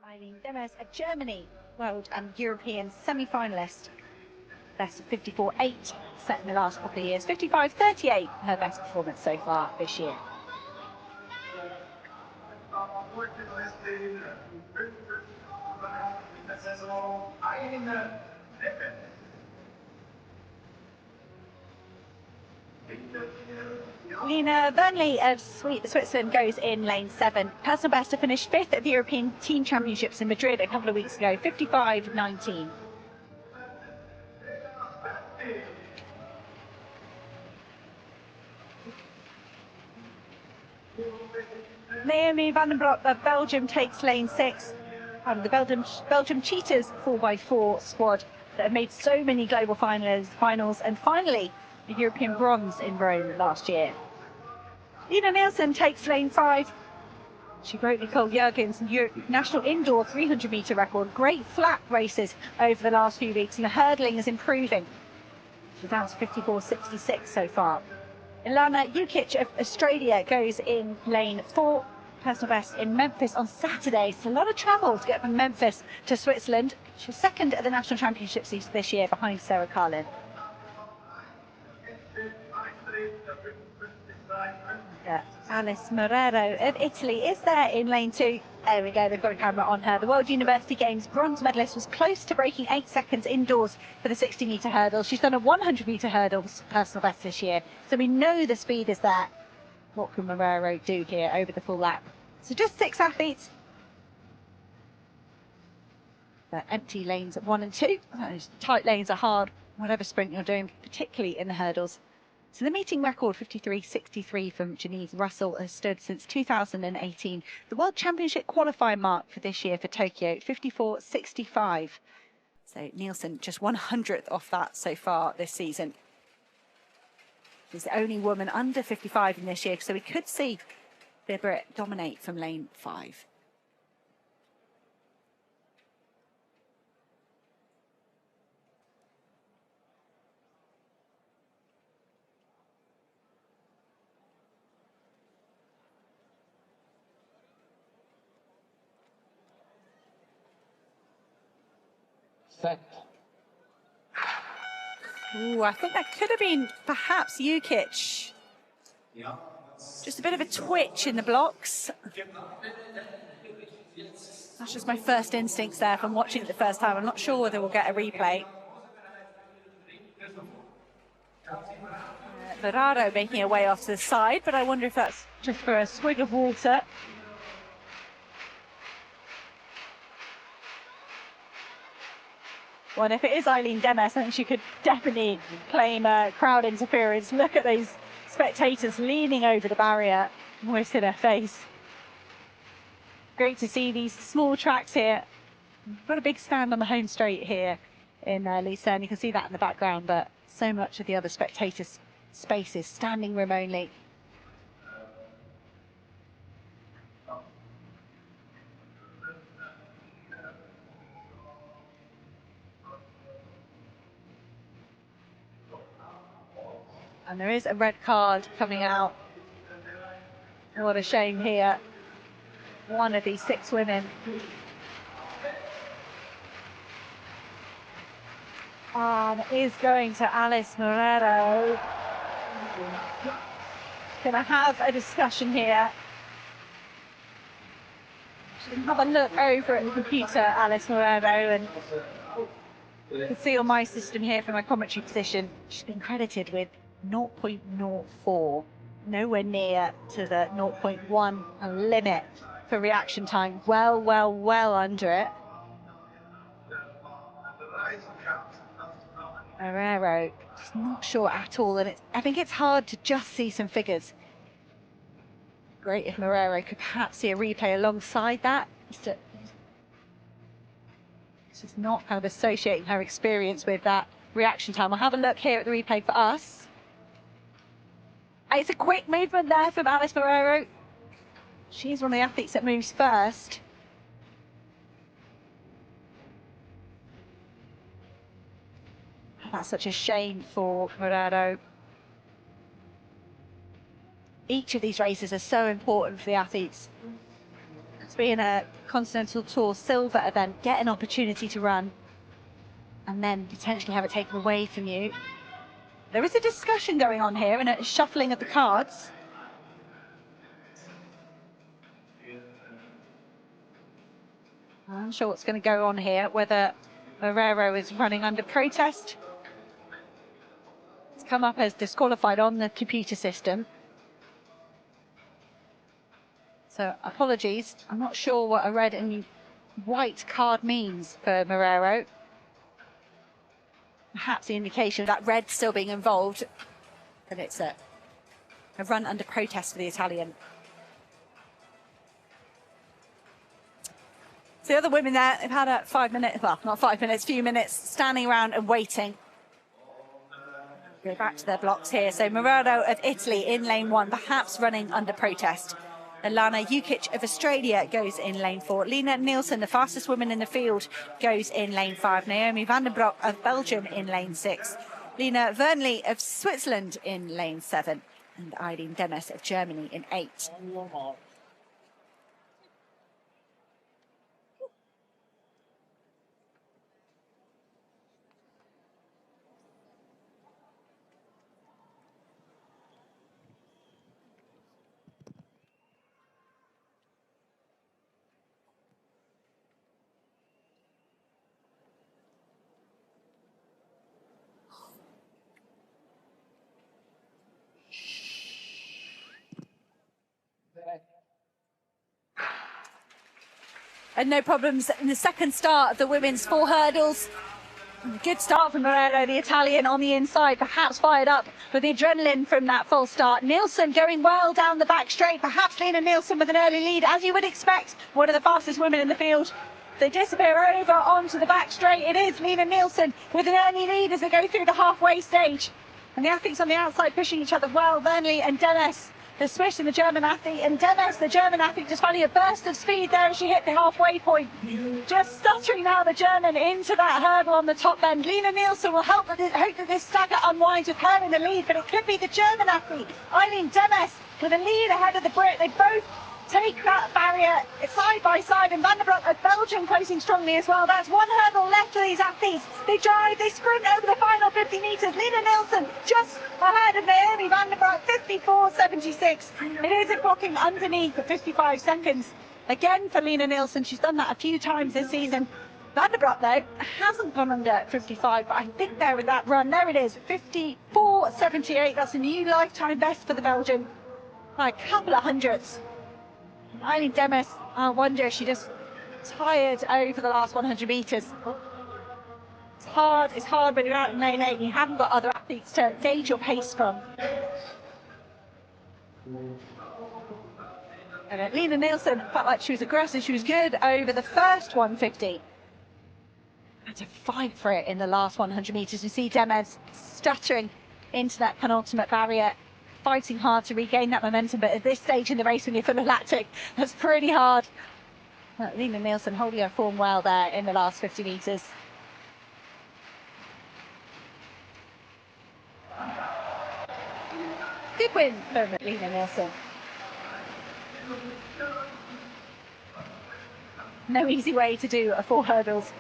Demes, a Germany World and European semi-finalist. Best of 54.8 set in the last couple of years. 55.38, her best performance so far this year. Lina Burnley of Switzerland goes in lane 7. Personal best to finish 5th at the European Team Championships in Madrid a couple of weeks ago, 55.19. Naomi van den Broeck of Belgium takes lane 6. The Belgium Cheetahs 4x4 squad that have made so many global finals and finally a European bronze in Rome last year. Lina Nielsen takes lane 5. She broke Nicole Jurgen's national indoor 300-metre record. Great flat races over the last few weeks, and the hurdling is improving. She's down to 54.66 so far. Alanah Yukich of Australia goes in lane 4. Personal best in Memphis on Saturday. It's a lot of travel to get from Memphis to Switzerland. She's second at the national championships this year behind Sarah Carlin. Alice Morero of Italy is there in lane 2. There we go, they've got a camera on her. The World University Games bronze medalist was close to breaking 8 seconds indoors for the 60-metre hurdle. She's done a 100-metre hurdle personal best this year, so we know the speed is there. What can Morero do here over the full lap? So just 6 athletes. The empty lanes at 1 and 2. Those tight lanes are hard, whatever sprint you're doing, particularly in the hurdles. So the meeting record, 53.63 from Janice Russell, has stood since 2018. The World Championship qualifying mark for this year for Tokyo, 54.65. So Nielsen just 100th off that so far this season. She's the only woman under 55 in this year, so we could see Brit dominate from lane 5. Set. Ooh, I think that could have been perhaps Yukich. Yeah. Just a bit of a twitch in the blocks. That's just my first instincts there from watching it the first time. I'm not sure whether we'll get a replay. Morero making her way off to the side, but I wonder if that's just for a swig of water. Well, and if it is Eileen Demes, I think she could definitely claim crowd interference. Look at those spectators leaning over the barrier, almost in her face. Great to see these small tracks here. We've got a big stand on the home straight here in Lucerne. You can see that in the background, but so much of the other spectators' spaces, standing room only. And there is a red card coming out. What a shame here. One of these 6 women. And it is going to Alice Morero. Going to have a discussion here. She can have a look over at the computer, Alice Morero, and you can see on my system here from my commentary position, she's been credited with 0.04, nowhere near to the 0.1 limit for reaction time. Well under it. Morero, just not sure at all, and I think it's hard to just see some figures. Great if Morero could perhaps see a replay alongside that. This is not kind of associating her experience with that reaction time. I'll have a look here at the replay for us. It's a quick movement there from Alice Morero. She's one of the athletes that moves first. That's such a shame for Morero. Each of these races are so important for the athletes. being a Continental Tour silver event, get an opportunity to run and then potentially have it taken away from you. There is a discussion going on here and a shuffling of the cards. I'm not sure what's going to go on here, whether Morero is running under protest. It's come up as disqualified on the computer system. So apologies, I'm not sure what a red and white card means for Morero. Perhaps the indication of that red still being involved, that it's a run under protest for the Italian. So the other women there, they've had a 5 minute, well, not 5 minutes, few minutes, standing around and waiting. Go back to their blocks here. So Morero of Italy in lane 1, perhaps running under protest. Alanah Yukich of Australia goes in lane 4. Lina Nielsen, the fastest woman in the field, goes in lane 5. Naomi Broeck of Belgium in lane 6. Lina Vernley of Switzerland in lane 7. And Eileen Demes of Germany in 8. And no problems in the second start of the women's 4 hurdles. Good start from Morero, the Italian, on the inside, perhaps fired up with the adrenaline from that false start. Nielsen going well down the back straight, perhaps Lina Nielsen with an early lead, as you would expect, one of the fastest women in the field. They disappear over onto the back straight. It is Lina Nielsen with an early lead as they go through the halfway stage. And the athletes on the outside pushing each other well, Vernley and Demes. The Swiss and the German athlete, and Demes, the German athlete, just finding a burst of speed there as she hit the halfway point. Just stuttering now, the German, into that hurdle on the top end. Lina Nielsen will hope that this stagger unwinds with her in the lead, but it could be the German athlete, Eileen Demes, with a lead ahead of the Brit. They both take that barrier side by side, and Broeck of Belgium closing strongly as well. That's one hurdle left for these athletes. They drive, they sprint over the final 50 metres. Lina Nielsen just ahead of Naomi Broeck, 54.76. It is a clocking underneath for 55 seconds. Again for Lina Nielsen, she's done that a few times this season. Broeck, though, hasn't gone under 55, but I think there with that run, there it is, 54.78. That's a new lifetime best for the Belgian by a couple of hundredths. Eileen Demes, I wonder if she just tired over the last 100 metres. It's hard when you're out in lane 8 and you haven't got other athletes to gauge your pace from. And Lina Nielsen felt like she was aggressive, she was good over the first 150. Had to fight for it in the last 100 metres. You see Demes stuttering into that penultimate barrier, fighting hard to regain that momentum, but at this stage in the race when you're full of lactic, that's pretty hard. Lina Nielsen holding her form well there in the last 50 metres. Good win for Lina Nielsen. No easy way to do a 4 hurdles.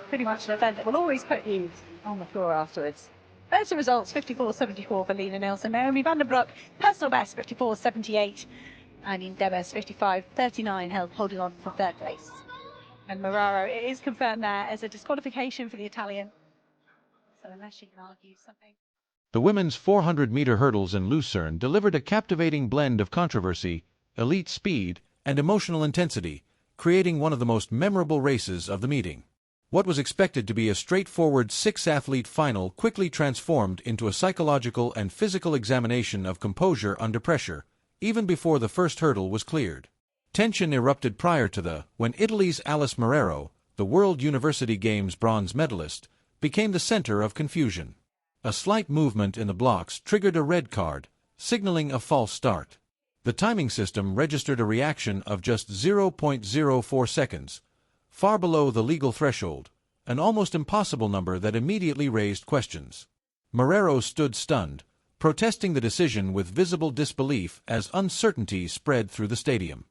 Pretty much an event that will always put you on the floor afterwards. Those are results, 54.74 for Lina Nielsen. Naomi Broeck, personal best, 54.78. Eileen Demes, 55.39, holding on for 3rd place. And Morero, it is confirmed there as a disqualification for the Italian. So unless you can argue something. The women's 400-meter hurdles in Lucerne delivered a captivating blend of controversy, elite speed, and emotional intensity, creating one of the most memorable races of the meeting. What was expected to be a straightforward 6-athlete final quickly transformed into a psychological and physical examination of composure under pressure, even before the first hurdle was cleared. Tension erupted prior to when Italy's Alice Morero, the World University Games bronze medalist, became the center of confusion. A slight movement in the blocks triggered a red card, signaling a false start. The timing system registered a reaction of just 0.04 seconds, far below the legal threshold, an almost impossible number that immediately raised questions. Morero stood stunned, protesting the decision with visible disbelief as uncertainty spread through the stadium.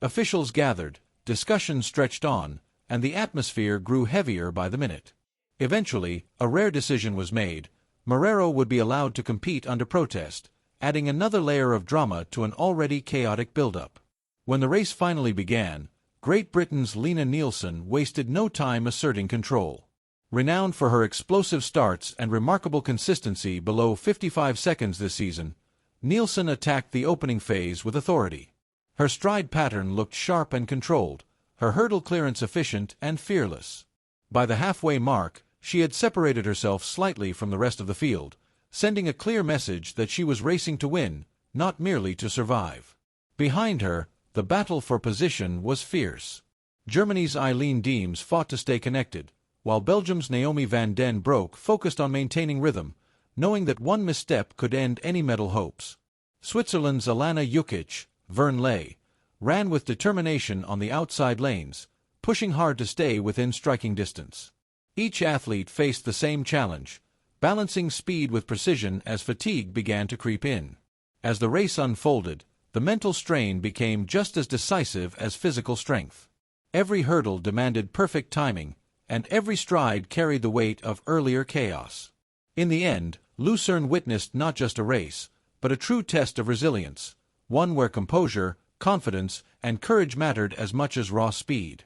Officials gathered, discussion stretched on, and the atmosphere grew heavier by the minute. Eventually, a rare decision was made. Morero would be allowed to compete under protest, adding another layer of drama to an already chaotic buildup. When the race finally began, Great Britain's Lina Nielsen wasted no time asserting control. Renowned for her explosive starts and remarkable consistency below 55 seconds this season, Nielsen attacked the opening phase with authority. Her stride pattern looked sharp and controlled, her hurdle clearance efficient and fearless. By the halfway mark, she had separated herself slightly from the rest of the field, sending a clear message that she was racing to win, not merely to survive. Behind her, the battle for position was fierce. Germany's Eileen Deems fought to stay connected, while Belgium's Naomi van den Broek focused on maintaining rhythm, knowing that one misstep could end any medal hopes. Switzerland's Alanah Yukich, Vern Lay, ran with determination on the outside lanes, pushing hard to stay within striking distance. Each athlete faced the same challenge, balancing speed with precision as fatigue began to creep in. As the race unfolded, the mental strain became just as decisive as physical strength. Every hurdle demanded perfect timing, and every stride carried the weight of earlier chaos. In the end, Lucerne witnessed not just a race, but a true test of resilience, one where composure, confidence, and courage mattered as much as raw speed.